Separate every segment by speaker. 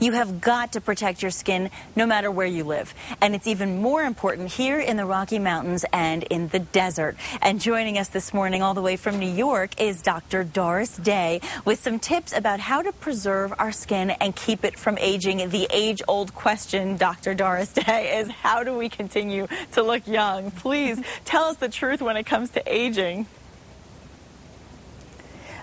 Speaker 1: You have got to protect your skin no matter where you live. And it's even more important here in the Rocky Mountains and in the desert. And joining us this morning all the way from New York is Dr. Doris Day with some tips about how to preserve our skin and keep it from aging. The age-old question, Dr. Doris Day, is how do we continue to look young? Please tell us the truth when it comes to aging.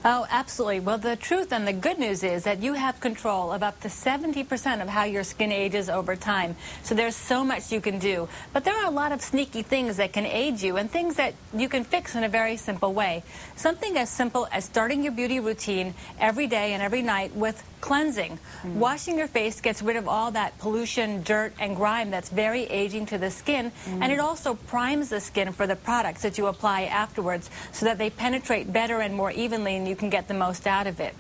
Speaker 2: Oh, absolutely. Well, the truth and the good news is that you have control of up to 70% of how your skin ages over time. So there's so much you can do. But there are a lot of sneaky things that can age you and things that you can fix in a very simple way. Something as simple as starting your beauty routine every day and every night with cleansing. Washing your face gets rid of all that pollution, dirt, and grime that's very aging to the skin, and it also primes the skin for the products that you apply afterwards so that they penetrate better and more evenly and you can get the most out of it.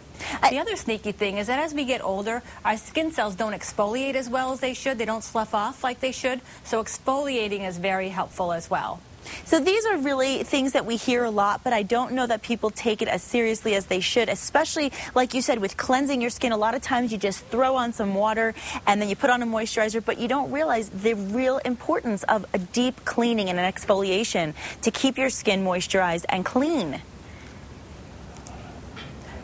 Speaker 2: The other sneaky thing is that as we get older, our skin cells don't exfoliate as well as they should. They don't slough off like they should, so exfoliating is very helpful as well.
Speaker 1: So these are really things that we hear a lot, but I don't know that people take it as seriously as they should, especially, like you said, with cleansing your skin. A lot of times you just throw on some water and then you put on a moisturizer, but you don't realize the real importance of a deep cleaning and an exfoliation to keep your skin moisturized and clean.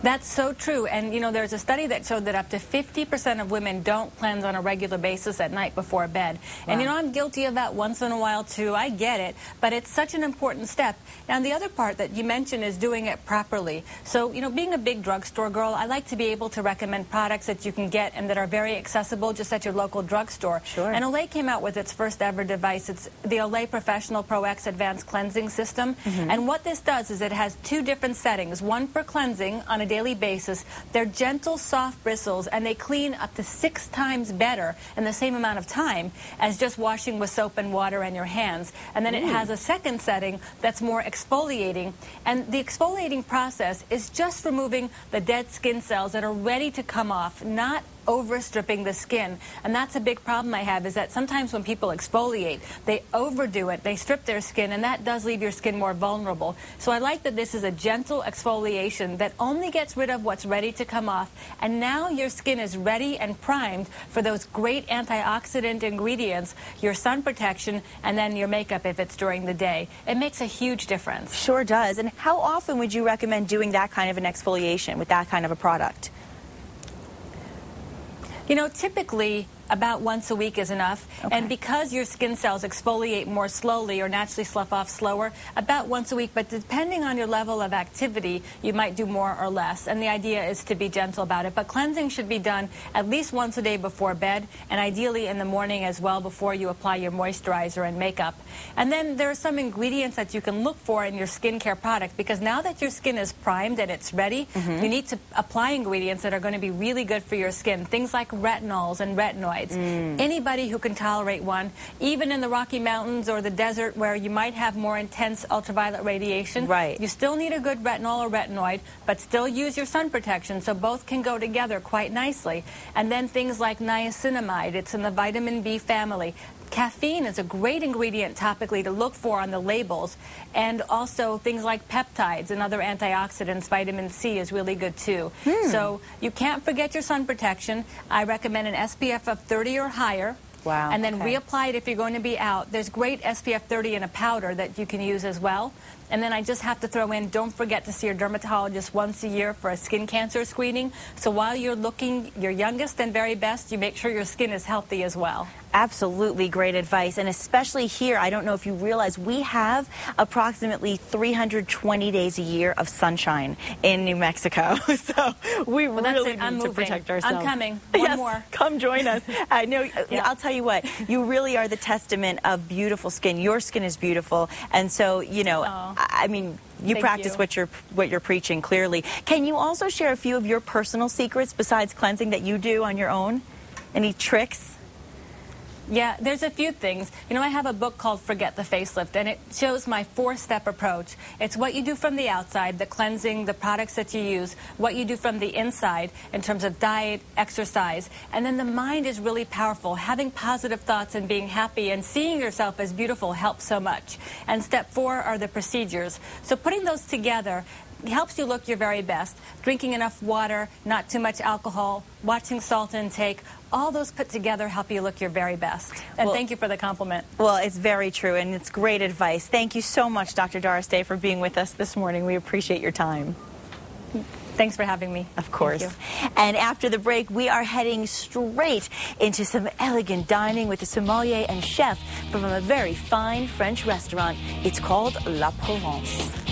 Speaker 2: That's so true. And, you know, there's a study that showed that up to 50% of women don't cleanse on a regular basis at night before bed. Wow. And, you know, I'm guilty of that once in a while, too. I get it. But it's such an important step. Now, the other part that you mentioned is doing it properly. So, you know, being a big drugstore girl, I like to be able to recommend products that you can get and that are very accessible just at your local drugstore.
Speaker 1: Sure.
Speaker 2: And Olay came out with its first ever device. It's the Olay Professional Pro X Advanced Cleansing System. And what this does is it has two different settings, one for cleansing on a daily basis. They're gentle, soft bristles, and they clean up to 6 times better in the same amount of time as just washing with soap and water and your hands. And then it has a second setting that's more exfoliating. And the exfoliating process is just removing the dead skin cells that are ready to come off, not overstripping the skin. And that's a big problem I have, is that sometimes when people exfoliate, they overdo it, they strip their skin, and that does leave your skin more vulnerable. So I like that this is a gentle exfoliation that only gets rid of what's ready to come off, and now your skin is ready and primed for those great antioxidant ingredients, your sun protection, and then your makeup if it's during the day. It makes a huge difference.
Speaker 1: Sure does. And how often would you recommend doing that kind of an exfoliation with that kind of a product?
Speaker 2: You know, typically about once a week is enough.
Speaker 1: Okay.
Speaker 2: And because your skin cells exfoliate more slowly or naturally slough off slower, about once a week. But depending on your level of activity, you might do more or less. And the idea is to be gentle about it. But cleansing should be done at least once a day before bed, and ideally in the morning as well before you apply your moisturizer and makeup. And then there are some ingredients that you can look for in your skincare product, because now that your skin is primed and it's ready, you need to apply ingredients that are going to be really good for your skin. Things like retinols and retinoids. Anybody who can tolerate one, even in the Rocky Mountains or the desert where you might have more intense ultraviolet radiation, you still need a good retinol or retinoid, but still use your sun protection, so both can go together quite nicely. And then things like niacinamide, it's in the vitamin B family. Caffeine is a great ingredient topically to look for on the labels, and also things like peptides and other antioxidants. Vitamin C is really good too. So you can't forget your sun protection. I recommend an SPF of 30 or higher.
Speaker 1: Wow.
Speaker 2: And then reapply it if you're going to be out. There's great SPF 30 in a powder that you can use as well. And then I just have to throw in, don't forget to see your dermatologist once a year for a skin cancer screening. So while you're looking your youngest and very best, you make sure your skin is healthy as well.
Speaker 1: Absolutely great advice. And especially here, I don't know if you realize, we have approximately 320 days a year of sunshine in New Mexico. So we really need to protect ourselves.
Speaker 2: I'm coming. One more.
Speaker 1: Come join us. I know. I'll tell you what, you really are the testament of beautiful skin. Your skin is beautiful. And so, you know, I mean, you practice what you're preaching, clearly. Can you also share a few of your personal secrets besides cleansing that you do on your own? Any tricks?
Speaker 2: Yeah, there's a few things. You know, I have a book called Forget the Facelift, and it shows my 4-step approach. It's what you do from the outside, the cleansing, the products that you use, what you do from the inside in terms of diet, exercise, and then the mind is really powerful. Having positive thoughts and being happy and seeing yourself as beautiful helps so much. And step 4 are the procedures. So putting those together helps you look your very best. Drinking enough water, not too much alcohol, watching salt intake, all those put together help you look your very best. And thank you for the compliment.
Speaker 1: Well, it's very true, and it's great advice. Thank you so much, Dr. Doris Day, for being with us this morning. We appreciate your time.
Speaker 2: Thanks for having me.
Speaker 1: Of course. And after the break, we are heading straight into some elegant dining with a sommelier and chef from a very fine French restaurant. It's called La Provence.